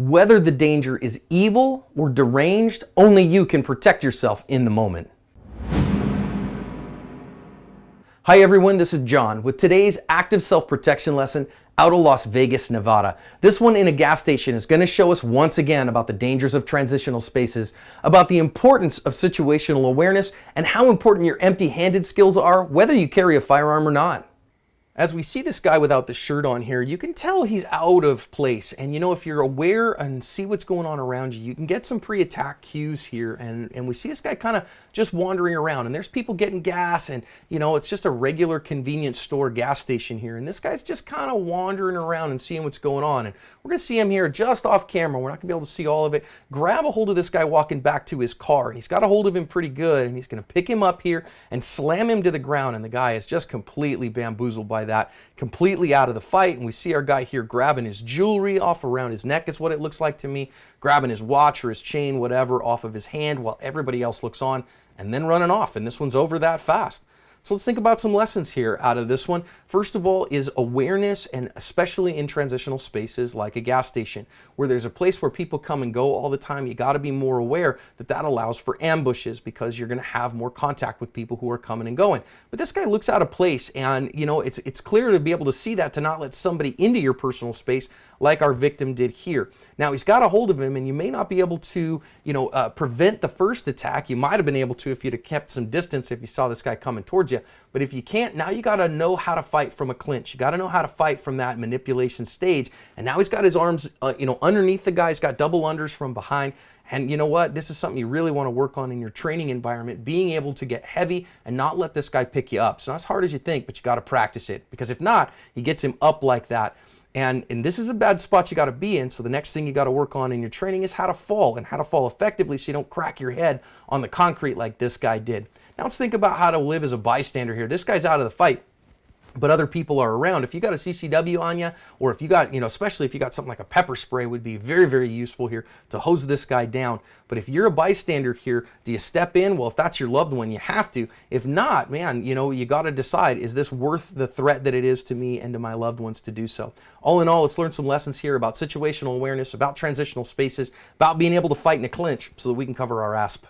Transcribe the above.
Whether the danger is evil or deranged, only you can protect yourself in the moment. Hi everyone, this is John with today's active self-protection lesson out of Las Vegas, Nevada. This one in a gas station is going to show us once again about the dangers of transitional spaces, about the importance of situational awareness, and how important your empty-handed skills are, whether you carry a firearm or not. As we see this guy without the shirt on here, you can tell he's out of place. And you know, if you're aware and see what's going on around you, you can get some pre-attack cues here. And we see this guy kind of just wandering around. And there's people getting gas. And, you know, it's just a regular convenience store gas station here. And this guy's just kind of wandering around and seeing what's going on. And we're going to see him here just off camera. We're not going to be able to see all of it. Grab a hold of this guy walking back to his car. He's got a hold of him pretty good. And he's going to pick him up here and slam him to the ground. And the guy is just completely bamboozled by that, completely out of the fight. And we see our guy here grabbing his jewelry off around his neck is what it looks like to me, grabbing his watch or his chain, whatever, off of his hand while everybody else looks on, and then running off. And this one's over that fast. So let's think about some lessons here out of this one. First of all is awareness, and especially in transitional spaces like a gas station, where there's a place where people come and go all the time. You got to be more aware that that allows for ambushes because you're going to have more contact with people who are coming and going. But this guy looks out of place, and you know, it's clear to be able to see that, to not let somebody into your personal space like our victim did here. Now he's got a hold of him, and you may not be able to, you know, prevent the first attack. You might have been able to if you'd have kept some distance if you saw this guy coming towards you. But if you can't, now you got to know how to fight from a clinch. You got to know how to fight from that manipulation stage. And now he's got his arms, you know, underneath the guy. He's got double unders from behind. And you know what? This is something you really want to work on in your training environment, being able to get heavy and not let this guy pick you up. It's not as hard as you think, but you got to practice it, because if not, he gets him up like that. And this is a bad spot you got to be in. So the next thing you got to work on in your training is how to fall, and how to fall effectively so you don't crack your head on the concrete like this guy did. Now let's think about how to live as a bystander here. This guy's out of the fight, but other people are around. If you got a CCW on you, or if you got, you know, especially if you got something like a pepper spray, would be very, very useful here to hose this guy down. But if you're a bystander here, do you step in? Well, if that's your loved one, you have to. If not, man, you know, you got to decide, is this worth the threat that it is to me and to my loved ones to do so? All in all, let's learn some lessons here about situational awareness, about transitional spaces, about being able to fight in a clinch so that we can cover our ASP.